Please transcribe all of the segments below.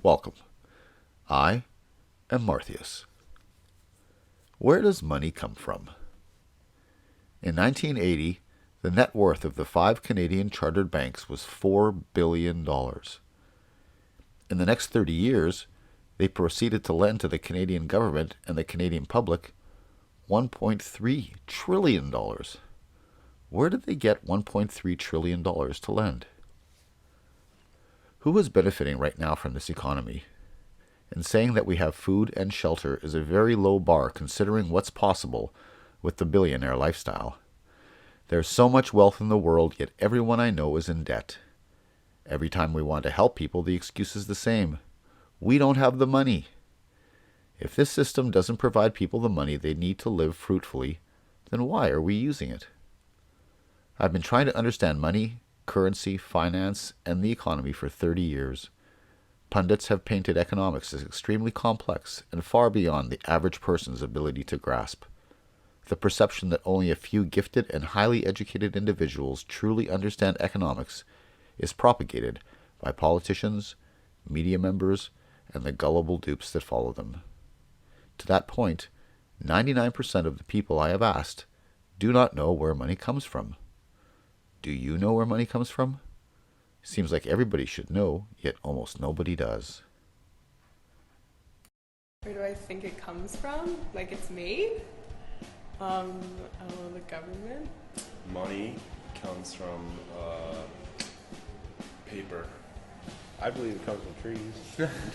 Welcome. I am Marthius. Where does money come from? In 1980, the net worth of the 5 Canadian chartered banks was $4 billion. In the next 30 years, they proceeded to lend to the Canadian government and the Canadian public $1.3 trillion. Where did they get $1.3 trillion to lend? Who is benefiting right now from this economy? And saying that we have food and shelter is a very low bar considering what's possible with the billionaire lifestyle. There's so much wealth in the world, yet everyone I know is in debt. Every time we want to help people, the excuse is the same. We don't have the money. If this system doesn't provide people the money they need to live fruitfully, then why are we using it? I've been trying to understand money, currency, finance, and the economy for 30 years. Pundits have painted economics as extremely complex and far beyond the average person's ability to grasp. The perception that only a few gifted and highly educated individuals truly understand economics is propagated by politicians, media members, and the gullible dupes that follow them. To that point, 99% of the people I have asked do not know where money comes from. Do you know where money comes from? Seems like everybody should know, yet almost nobody does. Where do I think it comes from? Like it's made? I don't know, the government? Money comes from paper. I believe it comes from trees.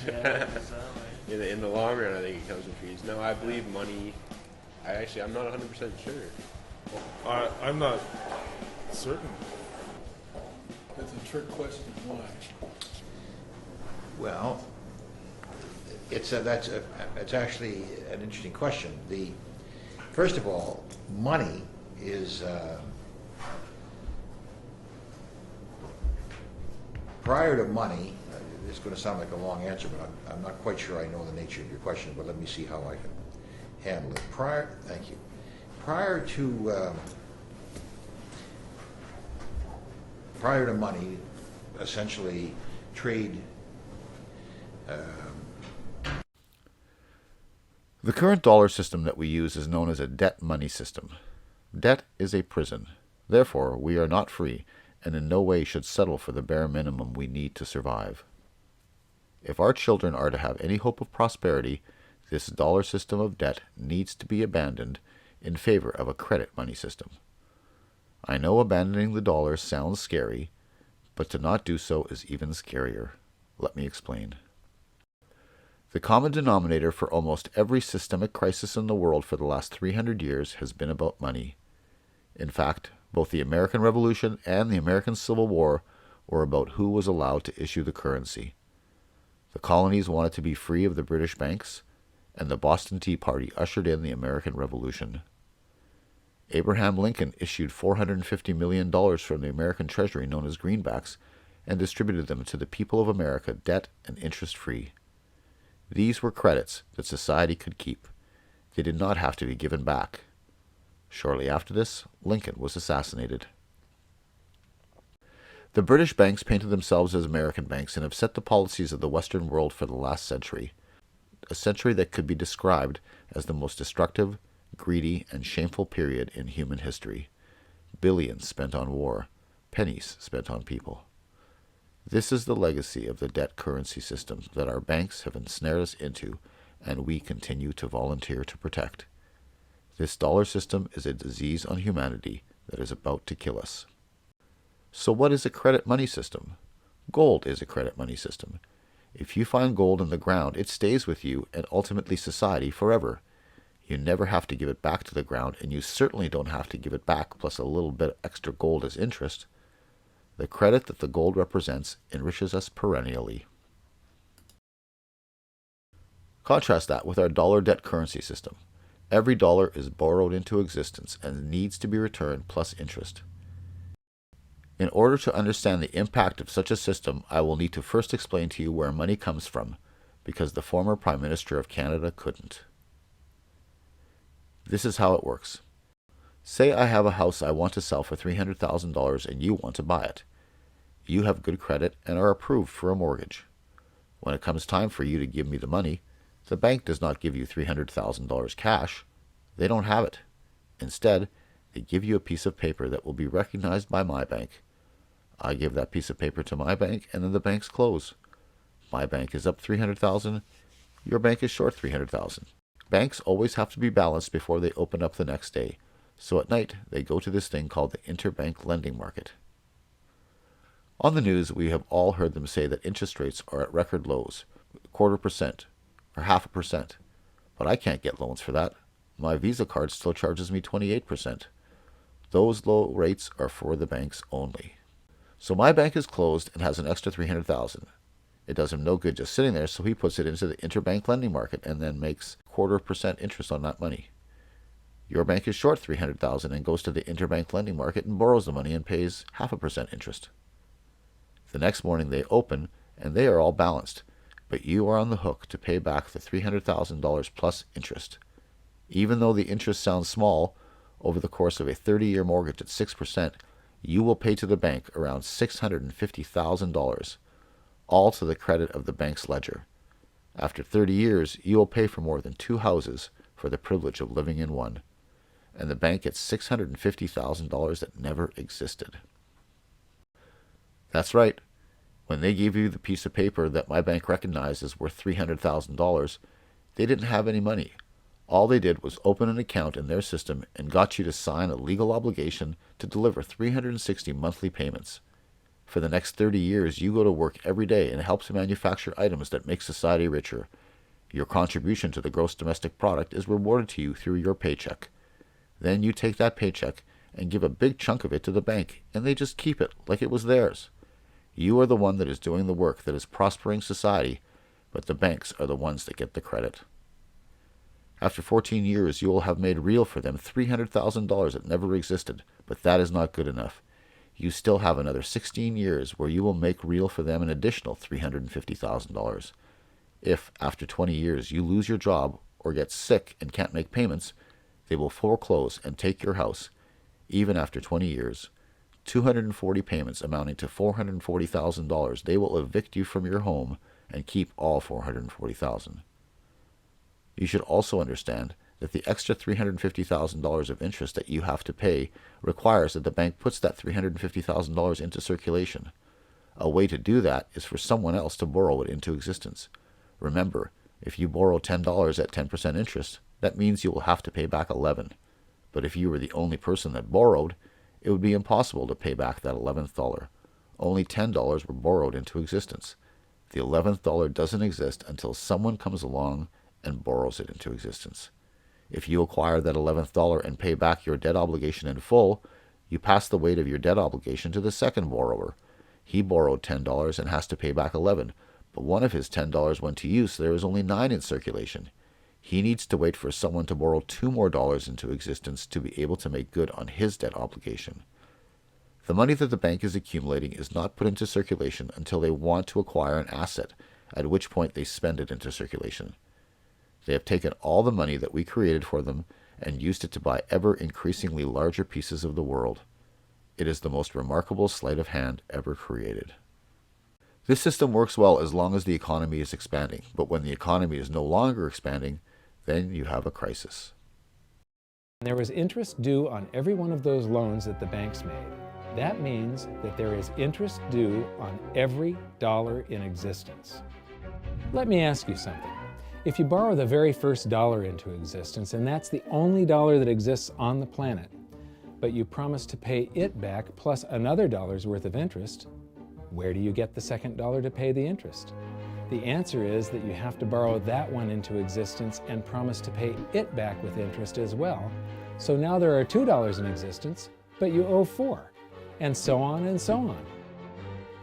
Yeah, exactly. In the long run, I think it comes from trees. No, I believe money. I'm not 100% sure. I'm not certain. That's a trick question. Why? Well, that's actually an interesting question. First of all, money is prior to money. It's going to sound like a long answer, but I'm not quite sure I know the nature of your question. But let me see how I can handle it. Thank you. Prior to money, essentially trade. The current dollar system that we use is known as a debt money system. Debt is a prison. Therefore, we are not free and in no way should settle for the bare minimum we need to survive. If our children are to have any hope of prosperity, this dollar system of debt needs to be abandoned in favor of a credit money system. I know abandoning the dollar sounds scary, but to not do so is even scarier. Let me explain. The common denominator for almost every systemic crisis in the world for the last 300 years has been about money. In fact, both the American Revolution and the American Civil War were about who was allowed to issue the currency. The colonies wanted to be free of the British banks, and the Boston Tea Party ushered in the American Revolution. Abraham Lincoln issued $450 million from the American Treasury known as greenbacks and distributed them to the people of America debt and interest-free. These were credits that society could keep. They did not have to be given back. Shortly after this, Lincoln was assassinated. The British banks painted themselves as American banks and have set the policies of the Western world for the last century, a century that could be described as the most destructive, greedy, and shameful period in human history. Billions spent on war, pennies spent on people. This is the legacy of the debt currency system that our banks have ensnared us into and we continue to volunteer to protect. This dollar system is a disease on humanity that is about to kill us. So what is a credit money system? Gold is a credit money system. If you find gold in the ground, it stays with you and ultimately society forever. You never have to give it back to the ground, and you certainly don't have to give it back plus a little bit extra gold as interest. The credit that the gold represents enriches us perennially. Contrast that with our dollar debt currency system. Every dollar is borrowed into existence and needs to be returned plus interest. In order to understand the impact of such a system, I will need to first explain to you where money comes from, because the former Prime Minister of Canada couldn't. This is how it works. Say I have a house I want to sell for $300,000 and you want to buy it. You have good credit and are approved for a mortgage. When it comes time for you to give me the money, the bank does not give you $300,000 cash. They don't have it. Instead, they give you a piece of paper that will be recognized by my bank. I give that piece of paper to my bank, and then the banks close. My bank is up $300,000. Your bank is short $300,000. Banks always have to be balanced before they open up the next day. So at night, they go to this thing called the interbank lending market. On the news, we have all heard them say that interest rates are at record lows, 0.25% or 0.5%. But I can't get loans for that. My Visa card still charges me 28%. Those low rates are for the banks only. So my bank is closed and has an extra $300,000. It does him no good just sitting there, so he puts it into the interbank lending market and then makes 0.25% interest on that money. Your bank is short $300,000 and goes to the interbank lending market and borrows the money and pays 0.5% interest. The next morning they open and they are all balanced, but you are on the hook to pay back the $300,000 plus interest. Even though the interest sounds small, over the course of a 30-year mortgage at 6%, you will pay to the bank around $650,000, all to the credit of the bank's ledger. After 30 years, you will pay for more than 2 houses for the privilege of living in one, and the bank gets $650,000 that never existed. That's right. When they gave you the piece of paper that my bank recognized as worth $300,000, they didn't have any money. All they did was open an account in their system and got you to sign a legal obligation to deliver 360 monthly payments. For the next 30 years, you go to work every day and help to manufacture items that make society richer. Your contribution to the gross domestic product is rewarded to you through your paycheck. Then you take that paycheck and give a big chunk of it to the bank, and they just keep it like it was theirs. You are the one that is doing the work that is prospering society, but the banks are the ones that get the credit. After 14 years, you will have made real for them $300,000 that never existed, but that is not good enough. You still have another 16 years where you will make real for them an additional $350,000. If, after 20 years, you lose your job or get sick and can't make payments, they will foreclose and take your house, even after 20 years. 240 payments amounting to $440,000, they will evict you from your home and keep all $440,000. You should also understand that the extra $350,000 of interest that you have to pay requires that the bank puts that $350,000 into circulation. A way to do that is for someone else to borrow it into existence. Remember, if you borrow $10 at 10% interest, that means you will have to pay back $11. But if you were the only person that borrowed, it would be impossible to pay back that $11th dollar. Only $10 were borrowed into existence. The $11th dollar doesn't exist until someone comes along and borrows it into existence. If you acquire that $11th dollar and pay back your debt obligation in full, you pass the weight of your debt obligation to the second borrower. He borrowed $10 and has to pay back $11, but one of his $10 went to use, so there is only $9 in circulation. He needs to wait for someone to borrow $2 more into existence to be able to make good on his debt obligation. The money that the bank is accumulating is not put into circulation until they want to acquire an asset, at which point they spend it into circulation. They have taken all the money that we created for them and used it to buy ever increasingly larger pieces of the world. It is the most remarkable sleight of hand ever created. This system works well as long as the economy is expanding, but when the economy is no longer expanding, then you have a crisis. There was interest due on every one of those loans that the banks made. That means that there is interest due on every dollar in existence. Let me ask you something. If you borrow the very first dollar into existence, and that's the only dollar that exists on the planet, but you promise to pay it back plus another dollar's worth of interest, where do you get the second dollar to pay the interest? The answer is that you have to borrow that one into existence and promise to pay it back with interest as well. So now there are $2 in existence, but you owe $4, and so on and so on.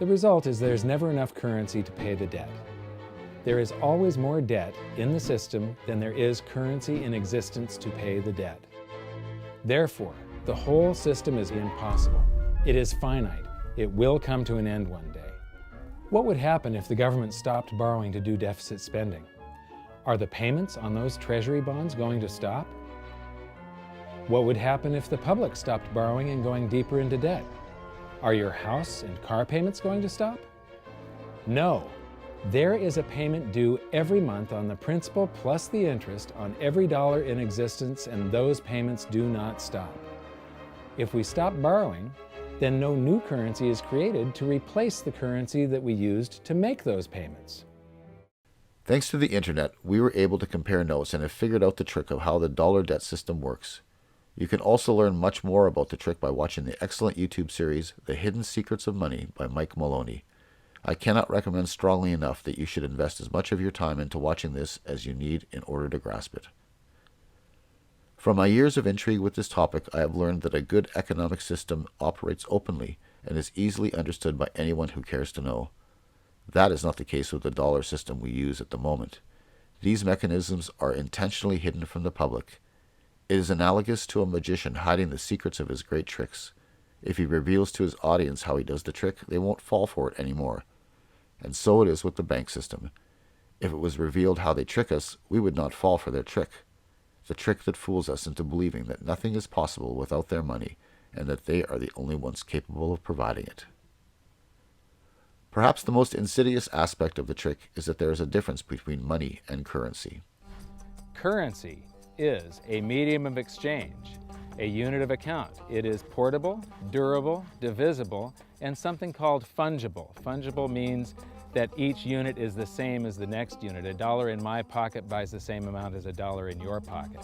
The result is there's never enough currency to pay the debt. There is always more debt in the system than there is currency in existence to pay the debt. Therefore, the whole system is impossible. It is finite. It will come to an end one day. What would happen if the government stopped borrowing to do deficit spending? Are the payments on those treasury bonds going to stop? What would happen if the public stopped borrowing and going deeper into debt? Are your house and car payments going to stop? No. There is a payment due every month on the principal plus the interest on every dollar in existence, and those payments do not stop. If we stop borrowing, then no new currency is created to replace the currency that we used to make those payments. Thanks to the internet, we were able to compare notes and have figured out the trick of how the dollar debt system works. You can also learn much more about the trick by watching the excellent YouTube series, The Hidden Secrets of Money by Mike Maloney. I cannot recommend strongly enough that you should invest as much of your time into watching this as you need in order to grasp it. From my years of intrigue with this topic, I have learned that a good economic system operates openly and is easily understood by anyone who cares to know. That is not the case with the dollar system we use at the moment. These mechanisms are intentionally hidden from the public. It is analogous to a magician hiding the secrets of his great tricks. If he reveals to his audience how he does the trick, they won't fall for it anymore. And so it is with the bank system. If it was revealed how they trick us, we would not fall for their trick. The trick that fools us into believing that nothing is possible without their money, and that they are the only ones capable of providing it. Perhaps the most insidious aspect of the trick is that there is a difference between money and currency. Currency is a medium of exchange, a unit of account. It is portable, durable, divisible, and something called fungible. Fungible means that each unit is the same as the next unit. A dollar in my pocket buys the same amount as a dollar in your pocket.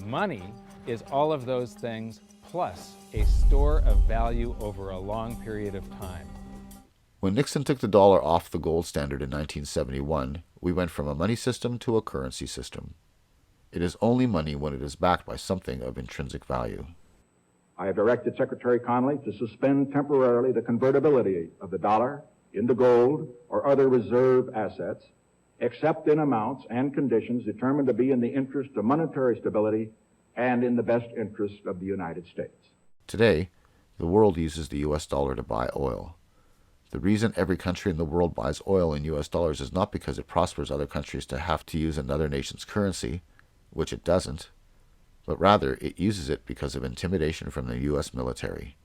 Money is all of those things plus a store of value over a long period of time. When Nixon took the dollar off the gold standard in 1971, we went from a money system to a currency system. It is only money when it is backed by something of intrinsic value. I have directed Secretary Connally to suspend temporarily the convertibility of the dollar into gold or other reserve assets, except in amounts and conditions determined to be in the interest of monetary stability and in the best interest of the United States. Today, the world uses the US dollar to buy oil. The reason every country in the world buys oil in US dollars is not because it prospers other countries to have to use another nation's currency, which it doesn't, but rather it uses it because of intimidation from the US military.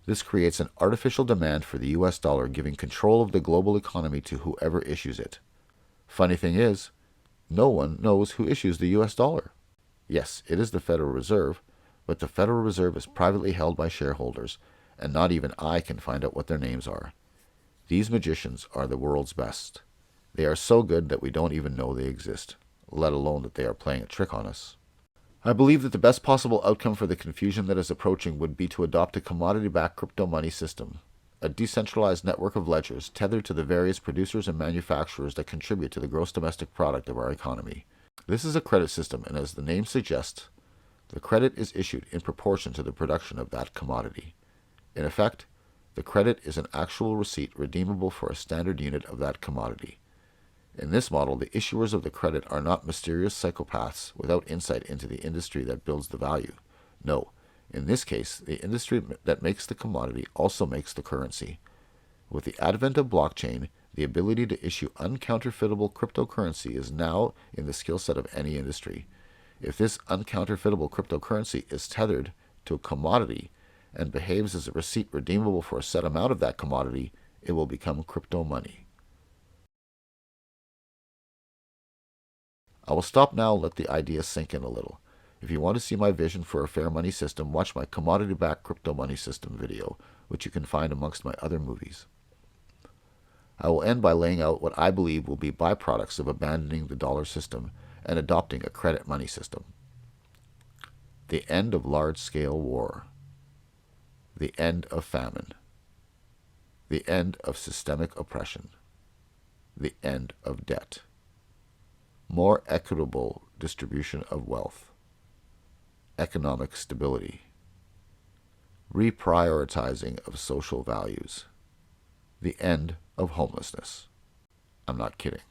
This creates an artificial demand for the US dollar, giving control of the global economy to whoever issues it. Funny thing is, no one knows who issues the US dollar. Yes, it is the Federal Reserve, but the Federal Reserve is privately held by shareholders, and not even I can find out what their names are. These magicians are the world's best. They are so good that we don't even know they exist, let alone that they are playing a trick on us. I believe that the best possible outcome for the confusion that is approaching would be to adopt a commodity-backed crypto money system, a decentralized network of ledgers tethered to the various producers and manufacturers that contribute to the gross domestic product of our economy. This is a credit system, and as the name suggests, the credit is issued in proportion to the production of that commodity. In effect, the credit is an actual receipt redeemable for a standard unit of that commodity. In this model, the issuers of the credit are not mysterious psychopaths without insight into the industry that builds the value. No, in this case, the industry that makes the commodity also makes the currency. With the advent of blockchain, the ability to issue uncounterfeitable cryptocurrency is now in the skill set of any industry. If this uncounterfeitable cryptocurrency is tethered to a commodity and behaves as a receipt redeemable for a set amount of that commodity, it will become crypto money. I will stop now and let the idea sink in a little. If you want to see my vision for a fair money system, watch my commodity-backed crypto money system video, which you can find amongst my other movies. I will end by laying out what I believe will be byproducts of abandoning the dollar system and adopting a credit money system. The end of large-scale war. The end of famine. The end of systemic oppression. The end of debt. More equitable distribution of wealth. Economic stability. Reprioritizing of social values. The end of homelessness. I'm not kidding.